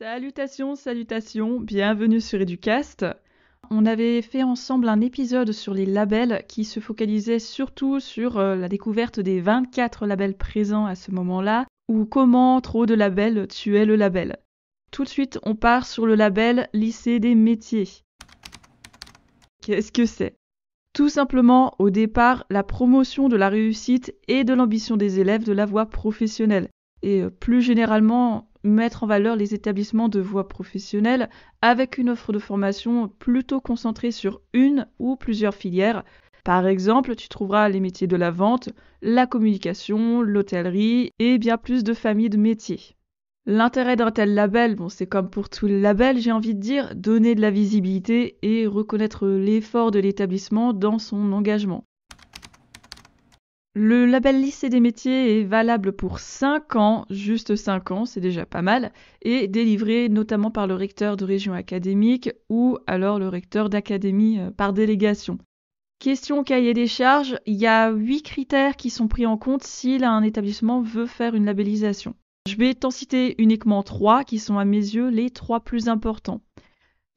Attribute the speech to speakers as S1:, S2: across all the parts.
S1: Salutations, salutations, bienvenue sur Educast. On avait fait ensemble un épisode sur les labels qui se focalisait surtout sur la découverte des 24 labels présents à ce moment-là, ou comment trop de labels tuaient le label. Tout de suite, on part sur le label lycée des métiers. Qu'est-ce que c'est ? Tout simplement, au départ, la promotion de la réussite et de l'ambition des élèves de la voie professionnelle. Et plus généralement, mettre en valeur les établissements de voie professionnelle avec une offre de formation plutôt concentrée sur une ou plusieurs filières. Par exemple, tu trouveras les métiers de la vente, la communication, l'hôtellerie et bien plus de familles de métiers. L'intérêt d'un tel label, c'est comme pour tous les labels, j'ai envie de dire, donner de la visibilité et reconnaître l'effort de l'établissement dans son engagement. Le label lycée des métiers est valable pour 5 ans, juste 5 ans, c'est déjà pas mal, et délivré notamment par le recteur de région académique ou alors le recteur d'académie par délégation. Question cahier des charges, il y a 8 critères qui sont pris en compte si un établissement veut faire une labellisation. Je vais t'en citer uniquement 3 qui sont à mes yeux les 3 plus importants.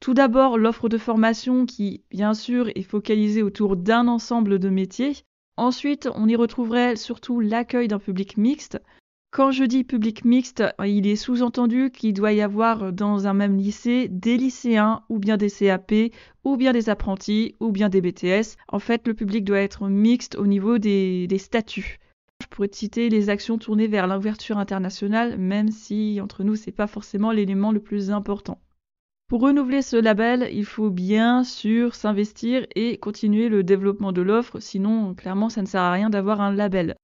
S1: Tout d'abord, l'offre de formation qui, bien sûr, est focalisée autour d'un ensemble de métiers. Ensuite, on y retrouverait surtout l'accueil d'un public mixte. Quand je dis public mixte, il est sous-entendu qu'il doit y avoir dans un même lycée des lycéens ou bien des CAP ou bien des apprentis ou bien des BTS. En fait, le public doit être mixte au niveau des statuts. Je pourrais te citer les actions tournées vers l'ouverture internationale, même si entre nous, c'est pas forcément l'élément le plus important. Pour renouveler ce label, il faut bien sûr s'investir et continuer le développement de l'offre, sinon clairement ça ne sert à rien d'avoir un label.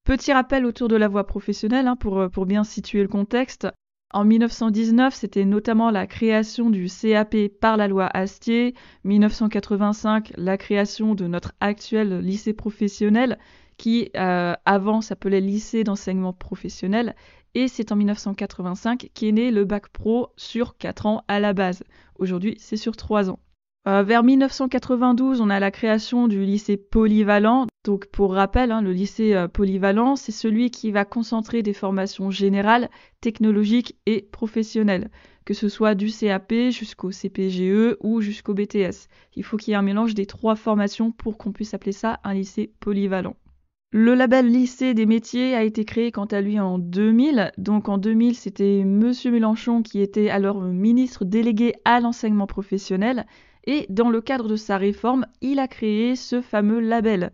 S1: Petit rappel autour de la voie professionnelle pour bien situer le contexte. En 1919, c'était notamment la création du CAP par la loi Astier. 1985, la création de notre actuel lycée professionnel qui avant s'appelait lycée d'enseignement professionnel. Et c'est en 1985 qu'est né le bac pro sur 4 ans à la base. Aujourd'hui, c'est sur 3 ans. Vers 1992, on a la création du lycée polyvalent. Donc pour rappel, le lycée polyvalent, c'est celui qui va concentrer des formations générales, technologiques et professionnelles, que ce soit du CAP jusqu'au CPGE ou jusqu'au BTS. Il faut qu'il y ait un mélange des 3 formations pour qu'on puisse appeler ça un lycée polyvalent. Le label lycée des métiers a été créé quant à lui en 2000. Donc en 2000, c'était Monsieur Mélenchon qui était alors ministre délégué à l'enseignement professionnel. Et dans le cadre de sa réforme, il a créé ce fameux label.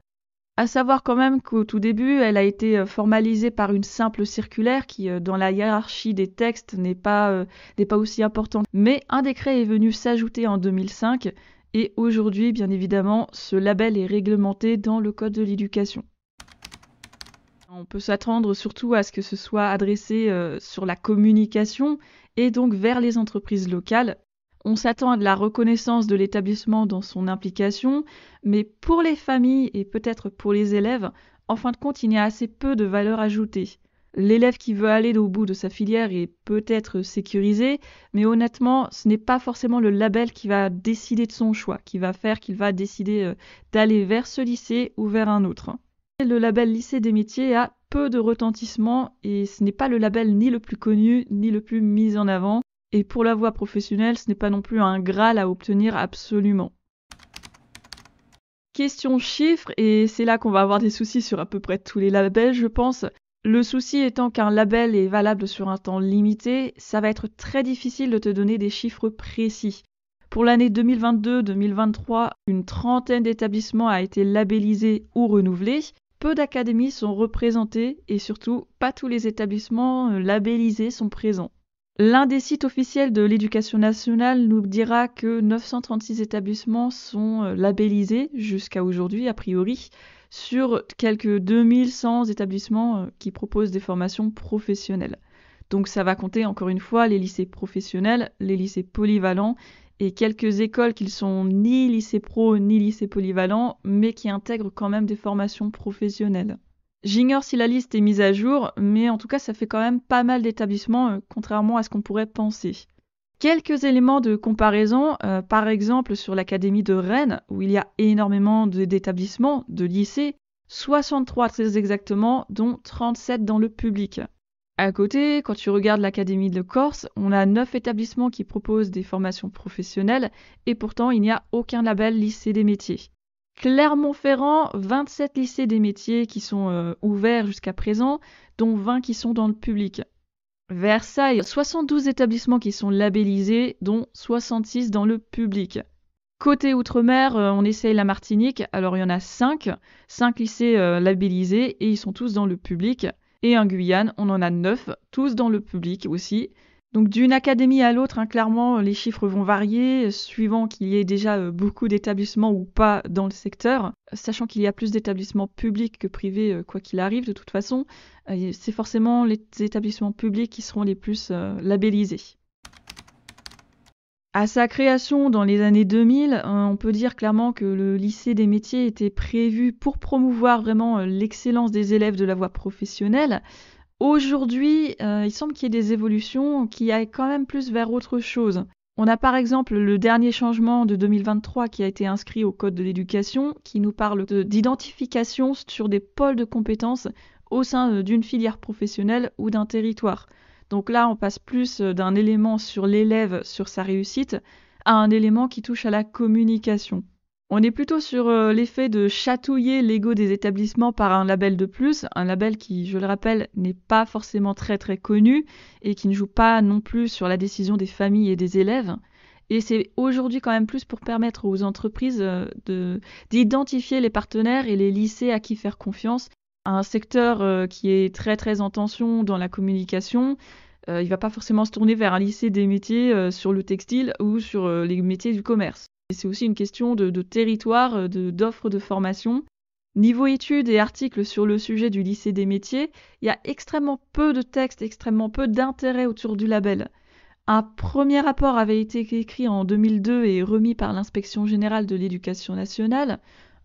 S1: À savoir quand même qu'au tout début, elle a été formalisée par une simple circulaire qui, dans la hiérarchie des textes, n'est pas aussi importante. Mais un décret est venu s'ajouter en 2005 et aujourd'hui, bien évidemment, ce label est réglementé dans le Code de l'éducation. On peut s'attendre surtout à ce que ce soit adressé sur la communication et donc vers les entreprises locales. On s'attend à de la reconnaissance de l'établissement dans son implication, mais pour les familles et peut-être pour les élèves, en fin de compte, il y a assez peu de valeur ajoutée. L'élève qui veut aller au bout de sa filière est peut-être sécurisé, mais honnêtement, ce n'est pas forcément le label qui va décider de son choix, qui va faire qu'il va décider d'aller vers ce lycée ou vers un autre. Le label lycée des métiers a peu de retentissement et ce n'est pas le label ni le plus connu ni le plus mis en avant. Et pour la voie professionnelle, ce n'est pas non plus un Graal à obtenir absolument. Question chiffres, et c'est là qu'on va avoir des soucis sur à peu près tous les labels, je pense. Le souci étant qu'un label est valable sur un temps limité, ça va être très difficile de te donner des chiffres précis. Pour l'année 2022-2023, une 30aine d'établissements a été labellisés ou renouvelés. Peu d'académies sont représentées et surtout, pas tous les établissements labellisés sont présents. L'un des sites officiels de l'Éducation nationale nous dira que 936 établissements sont labellisés jusqu'à aujourd'hui, a priori, sur quelques 2100 établissements qui proposent des formations professionnelles. Donc ça va compter encore une fois les lycées professionnels, les lycées polyvalents et quelques écoles qui ne sont ni lycée pro ni lycée polyvalent, mais qui intègrent quand même des formations professionnelles. J'ignore si la liste est mise à jour, mais en tout cas, ça fait quand même pas mal d'établissements, contrairement à ce qu'on pourrait penser. Quelques éléments de comparaison, par exemple sur l'Académie de Rennes, où il y a énormément d'établissements, de lycées, 63 très exactement, dont 37 dans le public. À côté, quand tu regardes l'Académie de Corse, on a 9 établissements qui proposent des formations professionnelles et pourtant il n'y a aucun label lycée des métiers. Clermont-Ferrand, 27 lycées des métiers qui sont ouverts jusqu'à présent, dont 20 qui sont dans le public. Versailles, 72 établissements qui sont labellisés, dont 66 dans le public. Côté Outre-mer, on essaye la Martinique, alors il y en a 5 lycées labellisés et ils sont tous dans le public. Et en Guyane, on en a 9, tous dans le public aussi. Donc d'une académie à l'autre, clairement, les chiffres vont varier, suivant qu'il y ait déjà beaucoup d'établissements ou pas dans le secteur. Sachant qu'il y a plus d'établissements publics que privés, quoi qu'il arrive, de toute façon, c'est forcément les établissements publics qui seront les plus labellisés. À sa création dans les années 2000, on peut dire clairement que le lycée des métiers était prévu pour promouvoir vraiment l'excellence des élèves de la voie professionnelle. Aujourd'hui, il semble qu'il y ait des évolutions qui aillent quand même plus vers autre chose. On a par exemple le dernier changement de 2023 qui a été inscrit au Code de l'éducation, qui nous parle d'identification sur des pôles de compétences au sein d'une filière professionnelle ou d'un territoire. Donc là, on passe plus d'un élément sur l'élève, sur sa réussite, à un élément qui touche à la communication. On est plutôt sur l'effet de chatouiller l'ego des établissements par un label de plus, un label qui, je le rappelle, n'est pas forcément très très connu et qui ne joue pas non plus sur la décision des familles et des élèves. Et c'est aujourd'hui quand même plus pour permettre aux entreprises d'identifier les partenaires et les lycées à qui faire confiance. Un secteur qui est très très en tension dans la communication, il ne va pas forcément se tourner vers un lycée des métiers sur le textile ou sur les métiers du commerce. Et c'est aussi une question de territoire, d'offres de formation. Niveau études et articles sur le sujet du lycée des métiers, il y a extrêmement peu de textes, extrêmement peu d'intérêt autour du label. Un premier rapport avait été écrit en 2002 et remis par l'Inspection générale de l'éducation nationale.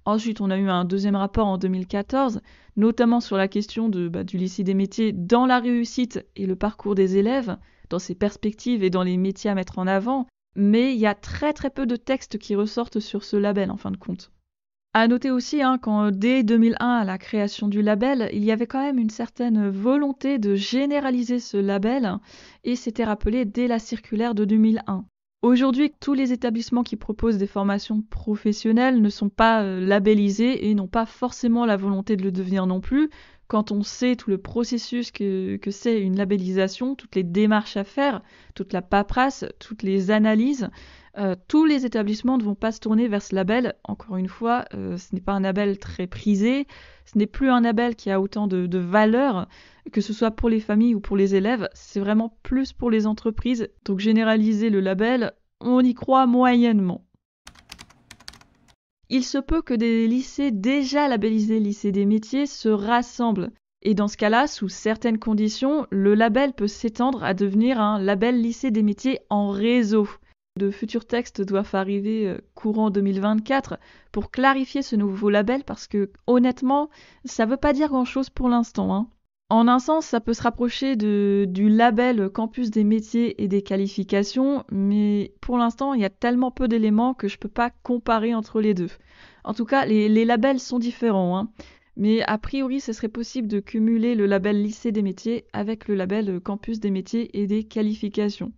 S1: Ensuite, on a eu un deuxième rapport en 2014, notamment sur la question du lycée des métiers dans la réussite et le parcours des élèves, dans ses perspectives et dans les métiers à mettre en avant. Mais il y a très très peu de textes qui ressortent sur ce label en fin de compte. À noter aussi qu'en dès 2001, à la création du label, il y avait quand même une certaine volonté de généraliser ce label et c'était rappelé dès la circulaire de 2001. Aujourd'hui, tous les établissements qui proposent des formations professionnelles ne sont pas labellisés et n'ont pas forcément la volonté de le devenir non plus. Quand on sait tout le processus que c'est une labellisation, toutes les démarches à faire, toute la paperasse, toutes les analyses, tous les établissements ne vont pas se tourner vers ce label. Encore une fois, ce n'est pas un label très prisé, ce n'est plus un label qui a autant de valeur, que ce soit pour les familles ou pour les élèves, c'est vraiment plus pour les entreprises. Donc généraliser le label, on y croit moyennement. Il se peut que des lycées déjà labellisés lycées des métiers se rassemblent. Et dans ce cas-là, sous certaines conditions, le label peut s'étendre à devenir un label lycée des métiers en réseau. De futurs textes doivent arriver courant 2024 pour clarifier ce nouveau label parce que honnêtement, ça ne veut pas dire grand-chose pour l'instant. En un sens, ça peut se rapprocher du label Campus des métiers et des qualifications, mais pour l'instant, il y a tellement peu d'éléments que je ne peux pas comparer entre les deux. En tout cas, les labels sont différents, mais a priori, ce serait possible de cumuler le label Lycée des métiers avec le label Campus des métiers et des qualifications.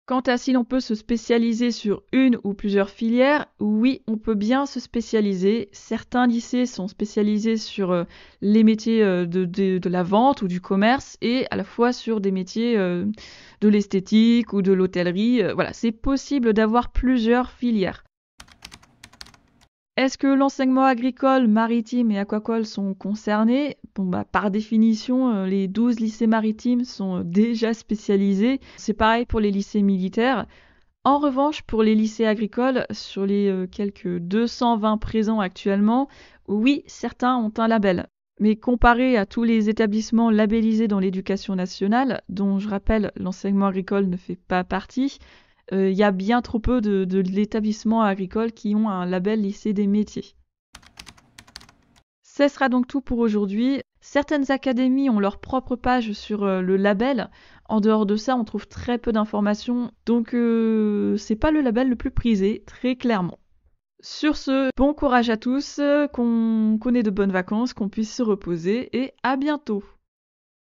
S1: Quant à si l'on peut se spécialiser sur une ou plusieurs filières, oui, on peut bien se spécialiser. Certains lycées sont spécialisés sur les métiers de la vente ou du commerce et à la fois sur des métiers de l'esthétique ou de l'hôtellerie. Voilà, c'est possible d'avoir plusieurs filières. Est-ce que l'enseignement agricole, maritime et aquacole sont concernés ? Par définition, les 12 lycées maritimes sont déjà spécialisés. C'est pareil pour les lycées militaires. En revanche, pour les lycées agricoles, sur les quelques 220 présents actuellement, oui, certains ont un label. Mais comparé à tous les établissements labellisés dans l'éducation nationale, dont je rappelle l'enseignement agricole ne fait pas partie, il y a bien trop peu de l'établissement agricole qui ont un label lycée des métiers. Ce sera donc tout pour aujourd'hui. Certaines académies ont leur propre page sur le label. En dehors de ça, on trouve très peu d'informations. Donc, c'est pas le label le plus prisé, très clairement. Sur ce, bon courage à tous, qu'on ait de bonnes vacances, qu'on puisse se reposer et à bientôt.